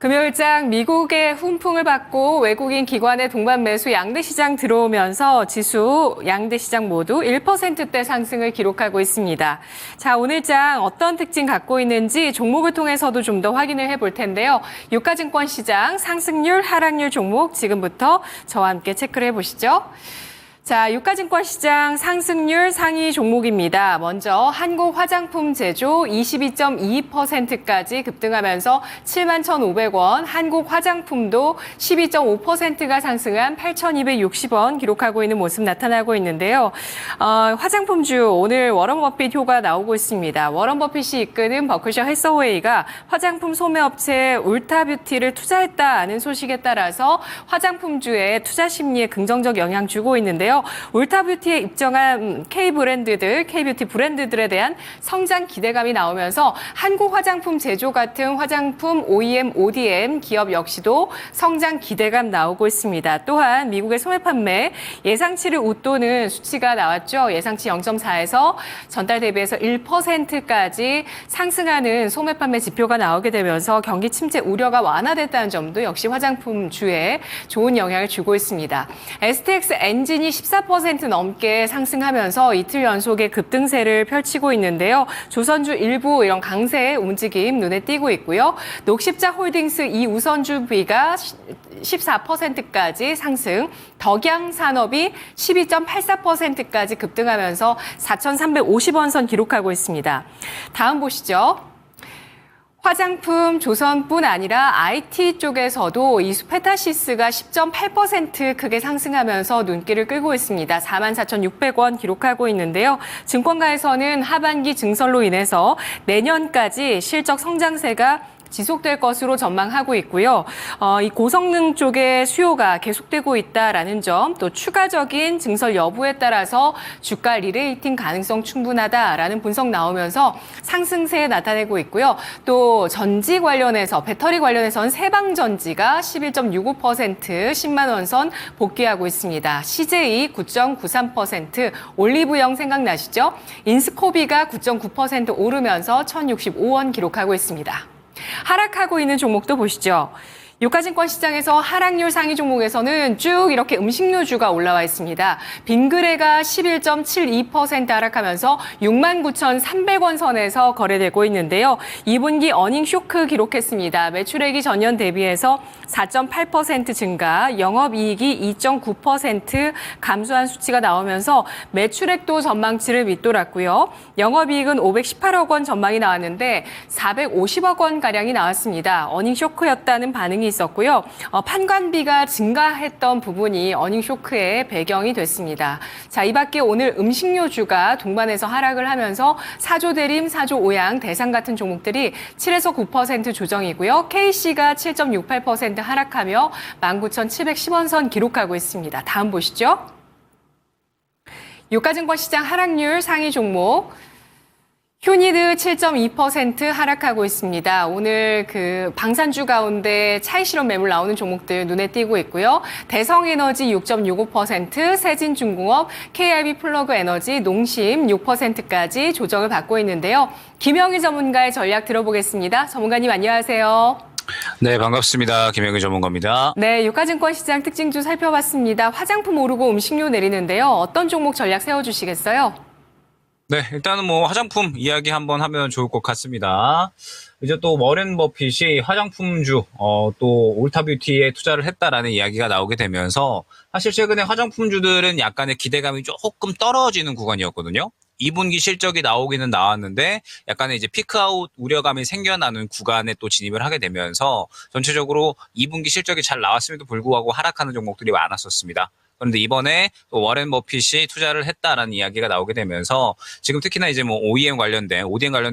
금요일장 미국의 훈풍을 받고 외국인 기관의 동반 매수 양대 시장 들어오면서 지수 양대 시장 모두 1%대 상승을 기록하고 있습니다. 자, 오늘장 어떤 특징 갖고 있는지 종목을 통해서도 좀 더 확인을 해볼 텐데요. 유가증권 시장 상승률, 하락률 종목 지금부터 저와 함께 체크를 해보시죠. 자, 유가증권 시장 상승률 상위 종목입니다. 먼저 한국 화장품 제조 22.22%까지 급등하면서 71,500원, 한국 화장품도 12.5%가 상승한 8,260원 기록하고 있는 모습 나타나고 있는데요. 화장품주 오늘 워런 버핏 효가 나오고 있습니다. 워런 버핏이 이끄는 버크셔 해서웨이가 화장품 소매업체 울타뷰티를 투자했다는 소식에 따라서 화장품주의 투자 심리에 긍정적 영향 주고 있는데요. 울타뷰티에 입점한 K뷰티 브랜드들에 대한 성장 기대감이 나오면서 한국 화장품 제조 같은 화장품 OEM, ODM 기업 역시도 성장 기대감 나오고 있습니다. 또한 미국의 소매 판매 예상치를 웃도는 수치가 나왔죠. 예상치 0.4에서 전달 대비해서 1%까지 상승하는 소매 판매 지표가 나오게 되면서 경기 침체 우려가 완화됐다는 점도 역시 화장품주에 좋은 영향을 주고 있습니다. STX 엔진이 14% 넘게 상승하면서 이틀 연속의 급등세를 펼치고 있는데요. 조선주 일부 이런 강세의 움직임 눈에 띄고 있고요. 녹십자 홀딩스 이우선주비가 14%까지 상승, 덕양산업이 12.84%까지 급등하면서 4,350원 선 기록하고 있습니다. 다음 보시죠. 화장품 조선뿐 아니라 IT 쪽에서도 이 스페타시스가 10.8% 크게 상승하면서 눈길을 끌고 있습니다. 44,600원 기록하고 있는데요. 증권가에서는 하반기 증설로 인해서 내년까지 실적 성장세가 지속될 것으로 전망하고 있고요. 이 고성능 쪽의 수요가 계속되고 있다라는 점, 또 추가적인 증설 여부에 따라서 주가 리레이팅 가능성 충분하다라는 분석 나오면서 상승세 나타내고 있고요. 또 전지 관련해서 배터리 관련해서는 세방전지가 11.65% 10만 원 선 복귀하고 있습니다. CJ 9.93%, 올리브영 생각나시죠? 인스코비가 9.9% 오르면서 1,065원 기록하고 있습니다. 하락하고 있는 종목도 보시죠. 유가증권 시장에서 하락률 상위 종목에서는 쭉 이렇게 음식료주가 올라와 있습니다. 빙그레가 11.72% 하락하면서 69,300원 선에서 거래되고 있는데요. 2분기 어닝 쇼크 기록했습니다. 매출액이 전년 대비해서 4.8% 증가, 영업이익이 2.9% 감소한 수치가 나오면서 매출액도 전망치를 밑돌았고요. 영업이익은 518억 원 전망이 나왔는데 450억 원가량이 나왔습니다. 어닝 쇼크였다는 반응이 있었고요. 판관비가 증가했던 부분이 어닝 쇼크의 배경이 됐습니다. 자, 이 밖에 오늘 음식료주가 동반해서 하락을 하면서 사조대림, 사조오양, 대상 같은 종목들이 7에서 9% 조정이고요. KC가 7.68% 하락하며 19,710원 선 기록하고 있습니다. 다음 보시죠. 유가증권 시장 하락률 상위 종목. 휴니드 7.2% 하락하고 있습니다. 오늘 방산주 가운데 차익 실현 매물 나오는 종목들 눈에 띄고 있고요. 대성에너지 6.65%, 세진중공업, KIB 플러그 에너지, 농심 6%까지 조정을 받고 있는데요. 김영희 전문가의 전략 들어보겠습니다. 전문가님 안녕하세요. 네, 반갑습니다. 김영희 전문가입니다. 네, 유가증권 시장 특징주 살펴봤습니다. 화장품 오르고 음식료 내리는데요. 어떤 종목 전략 세워주시겠어요? 네, 일단은 화장품 이야기 한번 하면 좋을 것 같습니다. 이제 또 워렌 버핏이 화장품주, 또 울타뷰티에 투자를 했다라는 이야기가 나오게 되면서 사실 최근에 화장품주들은 약간의 기대감이 조금 떨어지는 구간이었거든요. 2분기 실적이 나오기는 나왔는데 약간의 이제 피크아웃 우려감이 생겨나는 구간에 또 진입을 하게 되면서 전체적으로 2분기 실적이 잘 나왔음에도 불구하고 하락하는 종목들이 많았었습니다. 그런데 이번에 또 워렌 버핏이 투자를 했다라는 이야기가 나오게 되면서 지금 특히나 이제 OEM 관련된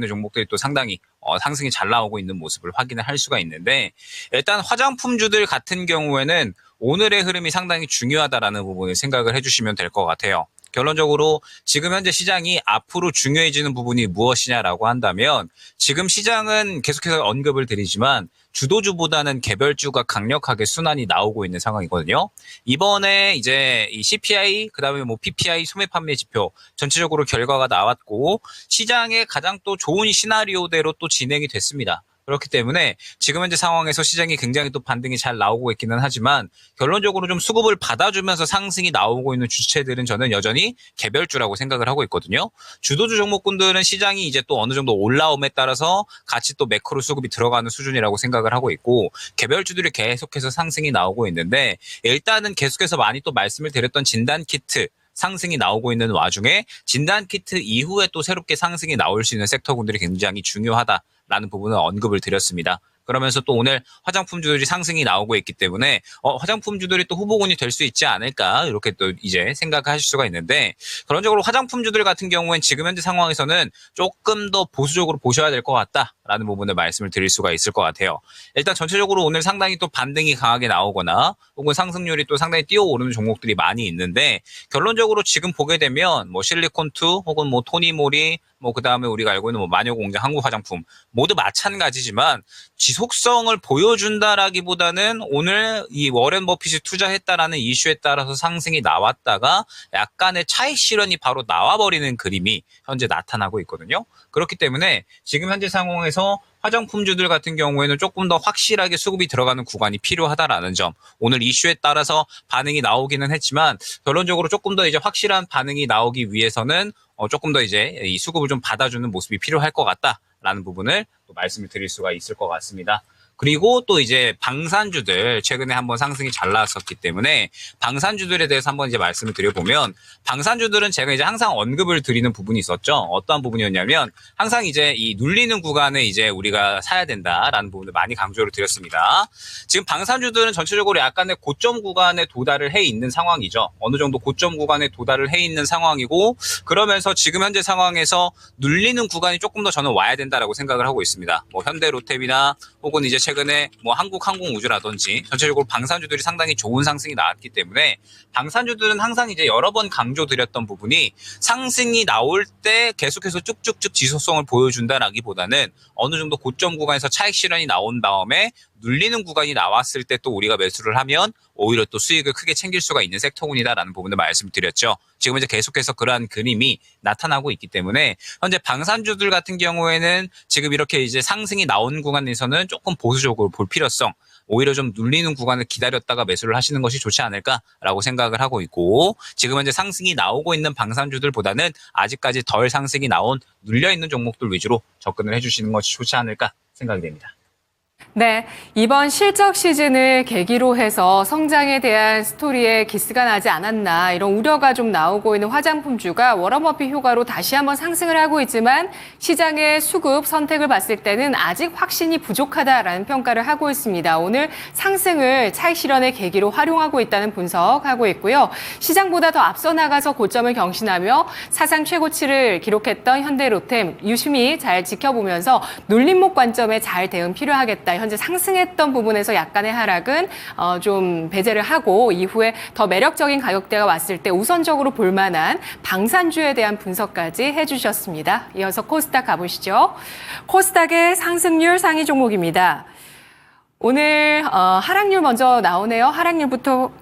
종목들이 또 상당히 상승이 잘 나오고 있는 모습을 확인을 할 수가 있는데 일단 화장품주들 같은 경우에는 오늘의 흐름이 상당히 중요하다라는 부분을 생각을 해주시면 될 것 같아요. 결론적으로 지금 현재 시장이 앞으로 중요해지는 부분이 무엇이냐라고 한다면 지금 시장은 계속해서 언급을 드리지만 주도주보다는 개별주가 강력하게 순환이 나오고 있는 상황이거든요. 이번에 이제 이 CPI, 그다음에 PPI 소매 판매 지표 전체적으로 결과가 나왔고 시장의 가장 또 좋은 시나리오대로 또 진행이 됐습니다. 그렇기 때문에 지금 현재 상황에서 시장이 굉장히 또 반등이 잘 나오고 있기는 하지만 결론적으로 좀 수급을 받아주면서 상승이 나오고 있는 주체들은 저는 여전히 개별주라고 생각을 하고 있거든요. 주도주 종목군들은 시장이 이제 또 어느 정도 올라옴에 따라서 같이 또 매크로 수급이 들어가는 수준이라고 생각을 하고 있고 개별주들이 계속해서 상승이 나오고 있는데 일단은 계속해서 많이 또 말씀을 드렸던 진단키트 상승이 나오고 있는 와중에 진단키트 이후에 또 새롭게 상승이 나올 수 있는 섹터군들이 굉장히 중요하다라는 부분을 언급을 드렸습니다. 그러면서 또 오늘 화장품주들이 상승이 나오고 있기 때문에 화장품주들이 또 후보군이 될 수 있지 않을까 이렇게 또 이제 생각하실 수가 있는데 결론적으로 화장품주들 같은 경우엔 지금 현재 상황에서는 조금 더 보수적으로 보셔야 될 것 같다라는 부분을 말씀을 드릴 수가 있을 것 같아요. 일단 전체적으로 오늘 상당히 또 반등이 강하게 나오거나 혹은 상승률이 또 상당히 뛰어오르는 종목들이 많이 있는데 결론적으로 지금 보게 되면 뭐 실리콘투 혹은 뭐 토니모리 뭐 그다음에 우리가 알고 있는 뭐 마녀공장 한국화장품 모두 마찬가지지만 지속성을 보여준다라기보다는 오늘 이 워렌 버핏이 투자했다라는 이슈에 따라서 상승이 나왔다가 약간의 차익 실현이 바로 나와버리는 그림이 현재 나타나고 있거든요. 그렇기 때문에 지금 현재 상황에서 화장품주들 같은 경우에는 조금 더 확실하게 수급이 들어가는 구간이 필요하다라는 점. 오늘 이슈에 따라서 반응이 나오기는 했지만 결론적으로 조금 더 이제 확실한 반응이 나오기 위해서는 조금 더 이제 이 수급을 좀 받아주는 모습이 필요할 것 같다라는 부분을 또 말씀을 드릴 수가 있을 것 같습니다. 그리고 또 이제 방산주들 최근에 한번 상승이 잘 나왔었기 때문에 방산주들에 대해서 한번 이제 말씀을 드려보면 방산주들은 제가 이제 항상 언급을 드리는 부분이 있었죠. 어떠한 부분이었냐면 항상 이제 이 눌리는 구간에 이제 우리가 사야 된다라는 부분을 많이 강조를 드렸습니다. 지금 방산주들은 전체적으로 약간의 고점 구간에 도달을 해 있는 상황이죠. 어느 정도 고점 구간에 도달을 해 있는 상황이고 그러면서 지금 현재 상황에서 눌리는 구간이 조금 더 저는 와야 된다라고 생각을 하고 있습니다. 뭐 현대로템이나 혹은 이제 최근에 뭐 한국항공우주라든지 전체적으로 방산주들이 상당히 좋은 상승이 나왔기 때문에 방산주들은 항상 이제 여러 번 강조드렸던 부분이 상승이 나올 때 계속해서 쭉쭉쭉 지속성을 보여준다라기보다는 어느 정도 고점 구간에서 차익 실현이 나온 다음에 눌리는 구간이 나왔을 때 또 우리가 매수를 하면 오히려 또 수익을 크게 챙길 수가 있는 섹터군이다라는 부분을 말씀드렸죠. 지금 이제 계속해서 그러한 그림이 나타나고 있기 때문에 현재 방산주들 같은 경우에는 지금 이렇게 이제 상승이 나온 구간에서는 조금 보수적으로 볼 필요성, 오히려 좀 눌리는 구간을 기다렸다가 매수를 하시는 것이 좋지 않을까라고 생각을 하고 있고 지금 현재 상승이 나오고 있는 방산주들보다는 아직까지 덜 상승이 나온 눌려있는 종목들 위주로 접근을 해주시는 것이 좋지 않을까 생각이 됩니다. 네, 이번 실적 시즌을 계기로 해서 성장에 대한 스토리에 기스가 나지 않았나 이런 우려가 좀 나오고 있는 화장품주가 워런 버핏 효과로 다시 한번 상승을 하고 있지만 시장의 수급 선택을 봤을 때는 아직 확신이 부족하다라는 평가를 하고 있습니다. 오늘 상승을 차익 실현의 계기로 활용하고 있다는 분석하고 있고요. 시장보다 더 앞서 나가서 고점을 경신하며 사상 최고치를 기록했던 현대로템 유심히 잘 지켜보면서 눌림목 관점에 잘 대응 필요하겠다. 현재 상승했던 부분에서 약간의 하락은 좀 배제를 하고 이후에 더 매력적인 가격대가 왔을 때 우선적으로 볼만한 방산주에 대한 분석까지 해주셨습니다. 이어서 코스닥 가보시죠. 코스닥의 상승률 상위 종목입니다. 오늘 하락률 먼저 나오네요. 하락률부터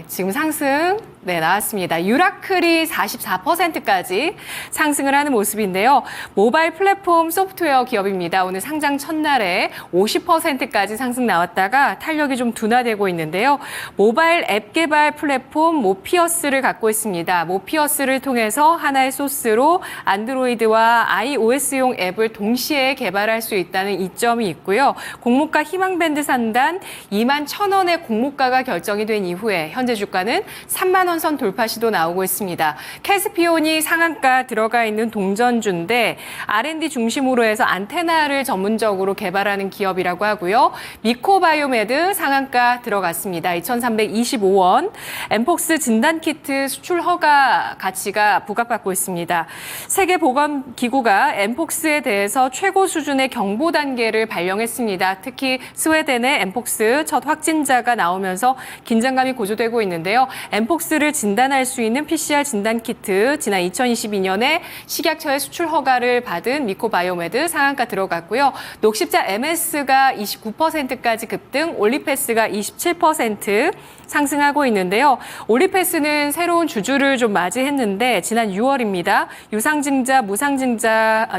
지금 상승 나왔습니다. 유라클이 44%까지 상승을 하는 모습인데요. 모바일 플랫폼 소프트웨어 기업입니다. 오늘 상장 첫날에 50%까지 상승 나왔다가 탄력이 좀 둔화되고 있는데요. 모바일 앱 개발 플랫폼 모피어스를 갖고 있습니다. 모피어스를 통해서 하나의 소스로 안드로이드와 iOS용 앱을 동시에 개발할 수 있다는 이점이 있고요. 공모가 희망밴드 산단 21,000원의 공모가가 결정이 된 이후에 현재 주가는 3만 원 선 돌파 시도 나오고 있습니다. 캐스피온이 상한가 들어가 있는 동전주인데 R&D 중심으로 해서 안테나를 전문적으로 개발하는 기업이라고 하고요. 미코바이오메드 상한가 들어갔습니다. 2,325원. 엠폭스 진단키트 수출 허가 가치가 부각받고 있습니다. 세계보건기구가 엠폭스에 대해서 최고 수준의 경보 단계를 발령했습니다. 특히 스웨덴의 엠폭스 첫 확진자가 나오면서 긴장감이 고조되고 있는데요. 엠폭스를 코로나19를 진단할 수 있는 PCR 진단키트, 지난 2022년에 식약처의 수출 허가를 받은 미코바이오메드 상한가 들어갔고요. 녹십자 MS가 29%까지 급등, 올리패스가 27% 상승하고 있는데요. 올리패스는 새로운 주주를 좀 맞이했는데 지난 6월입니다. 유상증자, 무상감자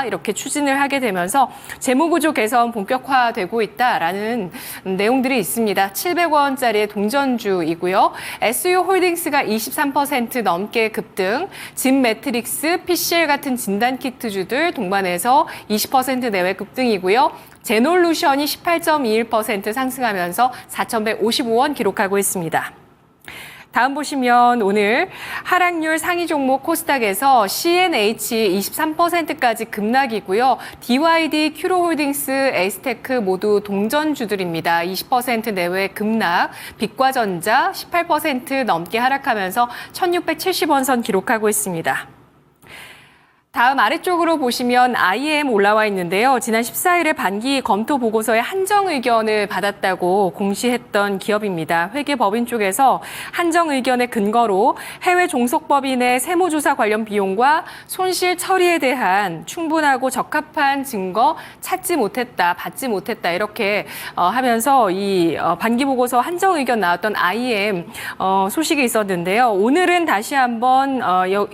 이렇게 추진을 하게 되면서 재무구조 개선 본격화되고 있다라는 내용들이 있습니다. 700원짜리의 동전주이고요. SU홀딩스가 23% 넘게 급등, 진매트릭스, PCL 같은 진단키트주들 동반해서 20% 내외 급등이고요. 제놀루션이 18.21% 상승하면서 4,155원 기록하고 있습니다. 다음 보시면 오늘 하락률 상위 종목 코스닥에서 CNH 23%까지 급락이고요. DYD, 큐로홀딩스, 에이스테크 모두 동전주들입니다. 20% 내외 급락, 빛과전자 18% 넘게 하락하면서 1,670원 선 기록하고 있습니다. 다음 아래쪽으로 보시면 IM 올라와 있는데요. 지난 14일에 반기 검토 보고서의 한정 의견을 받았다고 공시했던 기업입니다. 회계법인 쪽에서 한정 의견의 근거로 해외 종속법인의 세무조사 관련 비용과 손실 처리에 대한 충분하고 적합한 증거 찾지 못했다, 받지 못했다 이렇게 하면서 이 반기 보고서 한정 의견 나왔던 IM 소식이 있었는데요. 오늘은 다시 한번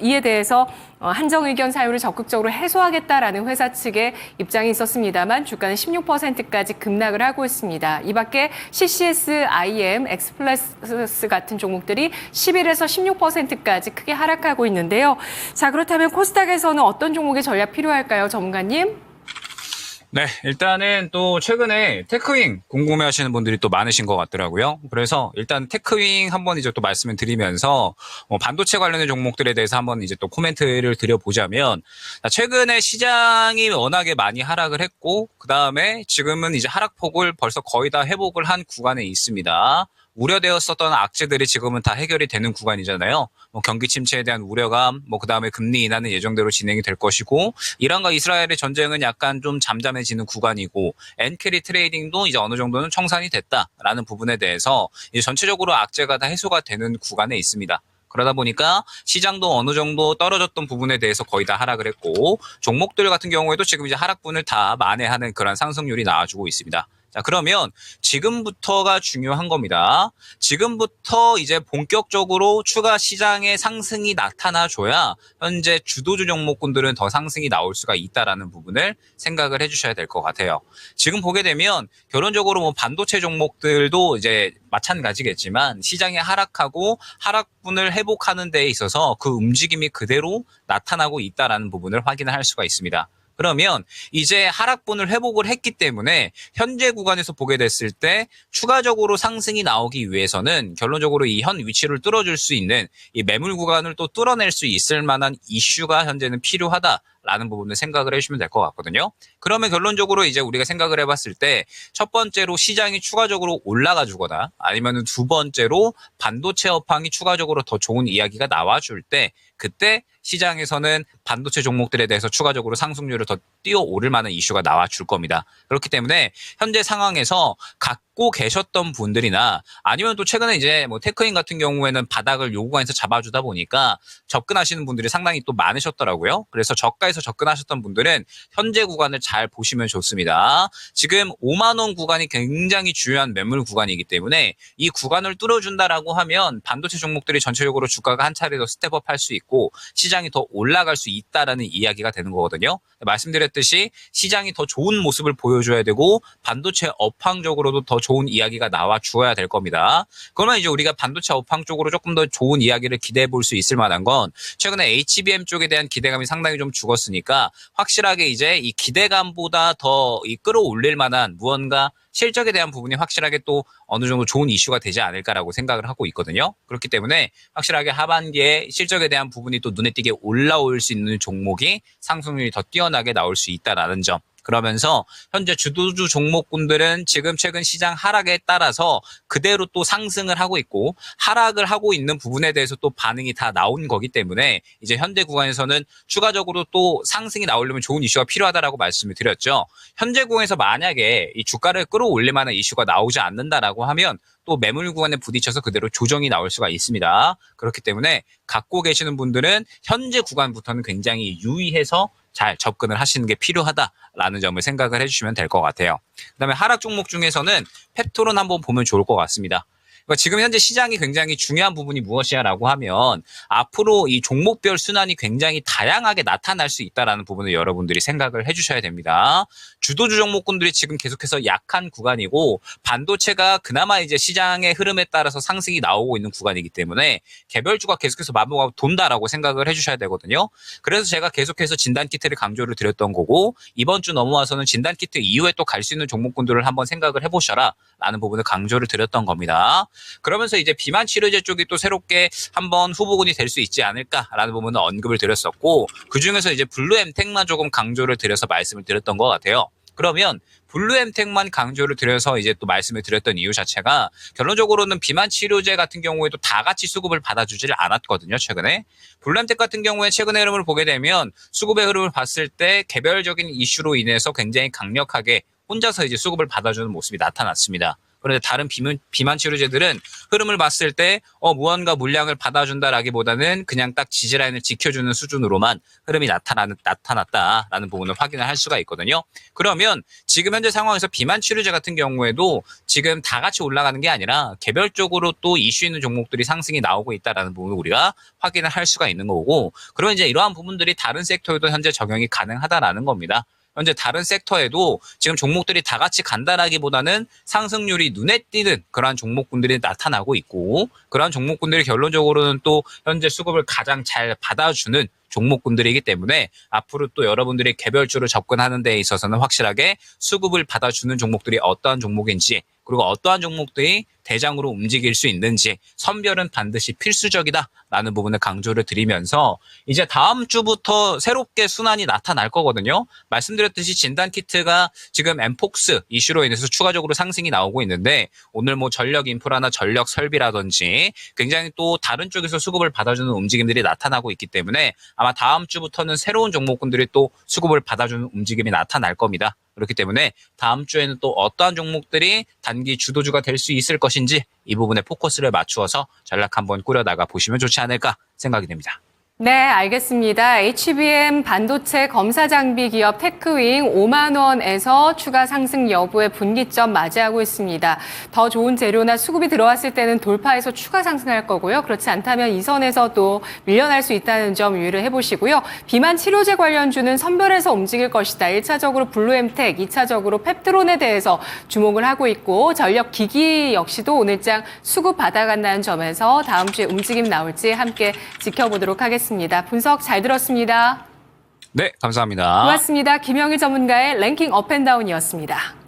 이에 대해서 한정 의견 사유를 적극적으로 해소하겠다라는 회사 측의 입장이 있었습니다만 주가는 16%까지 급락을 하고 있습니다. 이 밖에 CCS, IM, 엑스플레스 같은 종목들이 11에서 16%까지 크게 하락하고 있는데요. 자, 그렇다면 코스닥에서는 어떤 종목의 전략 필요할까요, 전문가님? 네, 일단은 또 최근에 테크윙 궁금해하시는 분들이 또 많으신 것 같더라고요. 그래서 일단 테크윙 한번 이제 또 말씀을 드리면서 반도체 관련된 종목들에 대해서 한번 이제 또 코멘트를 드려보자면, 최근에 시장이 워낙에 많이 하락을 했고, 그 다음에 지금은 이제 하락폭을 벌써 거의 다 회복을 한 구간에 있습니다. 우려되었었던 악재들이 지금은 다 해결이 되는 구간이잖아요. 경기 침체에 대한 우려감, 그 다음에 금리 인하는 예정대로 진행이 될 것이고, 이란과 이스라엘의 전쟁은 약간 좀 잠잠해지는 구간이고, 엔캐리 트레이딩도 이제 어느 정도는 청산이 됐다라는 부분에 대해서 이제 전체적으로 악재가 다 해소가 되는 구간에 있습니다. 그러다 보니까 시장도 어느 정도 떨어졌던 부분에 대해서 거의 다 하락을 했고, 종목들 같은 경우에도 지금 이제 하락분을 다 만회하는 그런 상승률이 나와주고 있습니다. 자, 그러면 지금부터가 중요한 겁니다. 지금부터 이제 본격적으로 추가 시장의 상승이 나타나줘야 현재 주도주 종목군들은 더 상승이 나올 수가 있다라는 부분을 생각을 해주셔야 될 것 같아요. 지금 보게 되면 결론적으로 반도체 종목들도 이제 마찬가지겠지만 시장이 하락하고 하락분을 회복하는 데에 있어서 그 움직임이 그대로 나타나고 있다라는 부분을 확인할 수가 있습니다. 그러면 이제 하락분을 회복을 했기 때문에 현재 구간에서 보게 됐을 때 추가적으로 상승이 나오기 위해서는 결론적으로 이 현 위치를 뚫어줄 수 있는 이 매물 구간을 또 뚫어낼 수 있을 만한 이슈가 현재는 필요하다라는 부분을 생각을 해주시면 될 것 같거든요. 그러면 결론적으로 이제 우리가 생각을 해봤을 때 첫 번째로 시장이 추가적으로 올라가 주거나 아니면 두 번째로 반도체 업황이 추가적으로 더 좋은 이야기가 나와줄 때 그때 시장에서는 반도체 종목들에 대해서 추가적으로 상승률을 더 뛰어오를 만한 이슈가 나와줄 겁니다. 그렇기 때문에 현재 상황에서 갖고 계셨던 분들이나 아니면 또 최근에 이제 테크인 같은 경우에는 바닥을 요 구간에서 잡아주다 보니까 접근하시는 분들이 상당히 또 많으셨더라고요. 그래서 저가에서 접근하셨던 분들은 현재 구간을 잘 보시면 좋습니다. 지금 5만 원 구간이 굉장히 중요한 매물 구간이기 때문에 이 구간을 뚫어준다라고 하면 반도체 종목들이 전체적으로 주가가 한 차례 더 스텝업 할 수 있고 시장이 더 올라갈 수 있다라는 이야기가 되는 거거든요. 말씀드렸듯이 시장이 더 좋은 모습을 보여줘야 되고 반도체 업황적으로도 더 좋은 이야기가 나와 주어야 될 겁니다. 그러면 이제 우리가 반도체 업황 쪽으로 조금 더 좋은 이야기를 기대해 볼 수 있을 만한 건 최근에 HBM 쪽에 대한 기대감이 상당히 좀 죽었으니까 확실하게 이제 이 기대감보다 더 이 끌어올릴 만한 무언가 실적에 대한 부분이 확실하게 또 어느 정도 좋은 이슈가 되지 않을까라고 생각을 하고 있거든요. 그렇기 때문에 확실하게 하반기에 실적에 대한 부분이 또 눈에 띄게 올라올 수 있는 종목이 상승률이 더 뛰어나게 나올 수 있다라는 점. 그러면서 현재 주도주 종목군들은 지금 최근 시장 하락에 따라서 그대로 또 상승을 하고 있고 하락을 하고 있는 부분에 대해서 또 반응이 다 나온 거기 때문에 이제 현재 구간에서는 추가적으로 또 상승이 나오려면 좋은 이슈가 필요하다라고 말씀을 드렸죠. 현재 구간에서 만약에 이 주가를 끌어올릴 만한 이슈가 나오지 않는다라고 하면 또 매물 구간에 부딪혀서 그대로 조정이 나올 수가 있습니다. 그렇기 때문에 갖고 계시는 분들은 현재 구간부터는 굉장히 유의해서 잘 접근을 하시는 게 필요하다라는 점을 생각을 해주시면 될 것 같아요. 그다음에 하락 종목 중에서는 펩토론 한번 보면 좋을 것 같습니다. 그러니까 지금 현재 시장이 굉장히 중요한 부분이 무엇이냐라고 하면 앞으로 이 종목별 순환이 굉장히 다양하게 나타날 수 있다는 부분을 여러분들이 생각을 해주셔야 됩니다. 주도주 종목군들이 지금 계속해서 약한 구간이고 반도체가 그나마 이제 시장의 흐름에 따라서 상승이 나오고 있는 구간이기 때문에 개별주가 계속해서 마모가 돈다라고 생각을 해주셔야 되거든요. 그래서 제가 계속해서 진단키트를 강조를 드렸던 거고 이번 주 넘어와서는 진단키트 이후에 또 갈 수 있는 종목군들을 한번 생각을 해보셔라 라는 부분을 강조를 드렸던 겁니다. 그러면서 이제 비만 치료제 쪽이 또 새롭게 한번 후보군이 될 수 있지 않을까라는 부분은 언급을 드렸었고 그중에서 이제 블루엠텍만 조금 강조를 드려서 말씀을 드렸던 것 같아요. 그러면 블루엠텍만 강조를 드려서 이제 또 말씀을 드렸던 이유 자체가 결론적으로는 비만 치료제 같은 경우에도 다 같이 수급을 받아주지를 않았거든요, 최근에. 블루엠텍 같은 경우에 최근의 흐름을 보게 되면 수급의 흐름을 봤을 때 개별적인 이슈로 인해서 굉장히 강력하게 혼자서 이제 수급을 받아주는 모습이 나타났습니다. 그런데 다른 비만 치료제들은 흐름을 봤을 때 무언가 물량을 받아준다라기보다는 그냥 딱 지지라인을 지켜주는 수준으로만 흐름이 나타났다라는 부분을 확인을 할 수가 있거든요. 그러면 지금 현재 상황에서 비만 치료제 같은 경우에도 지금 다 같이 올라가는 게 아니라 개별적으로 또 이슈 있는 종목들이 상승이 나오고 있다라는 부분을 우리가 확인을 할 수가 있는 거고 그러면 이제 이러한 부분들이 다른 섹터에도 현재 적용이 가능하다라는 겁니다. 현재 다른 섹터에도 지금 종목들이 다 같이 간다라기보다는 상승률이 눈에 띄는 그러한 종목군들이 나타나고 있고 그러한 종목군들이 결론적으로는 또 현재 수급을 가장 잘 받아주는 종목군들이기 때문에 앞으로 또 여러분들이 개별주로 접근하는 데 있어서는 확실하게 수급을 받아주는 종목들이 어떠한 종목인지 그리고 어떠한 종목들이 대장으로 움직일 수 있는지 선별은 반드시 필수적이다라는 부분을 강조를 드리면서 이제 다음 주부터 새롭게 순환이 나타날 거거든요. 말씀드렸듯이 진단키트가 지금 엠폭스 이슈로 인해서 추가적으로 상승이 나오고 있는데 오늘 뭐 전력 인프라나 전력 설비라든지 굉장히 또 다른 쪽에서 수급을 받아주는 움직임들이 나타나고 있기 때문에 아마 다음 주부터는 새로운 종목군들이 또 수급을 받아주는 움직임이 나타날 겁니다. 그렇기 때문에 다음 주에는 또 어떠한 종목들이 단기 주도주가 될 수 있을 것인지 이 부분에 포커스를 맞추어서 전략 한번 꾸려나가 보시면 좋지 않을까 생각이 됩니다. 네, 알겠습니다. HBM 반도체 검사 장비 기업 테크윙 5만 원에서 추가 상승 여부의 분기점 맞이하고 있습니다. 더 좋은 재료나 수급이 들어왔을 때는 돌파해서 추가 상승할 거고요. 그렇지 않다면 이 선에서 또 밀려날 수 있다는 점 유의를 해보시고요. 비만 치료제 관련주는 선별해서 움직일 것이다. 1차적으로 블루엠텍, 2차적으로 펩트론에 대해서 주목을 하고 있고 전력 기기 역시도 오늘장 수급 받아간다는 점에서 다음 주에 움직임 나올지 함께 지켜보도록 하겠습니다. 분석 잘 들었습니다. 네, 감사합니다. 고맙습니다. 김영희 전문가의 랭킹 업앤다운이었습니다.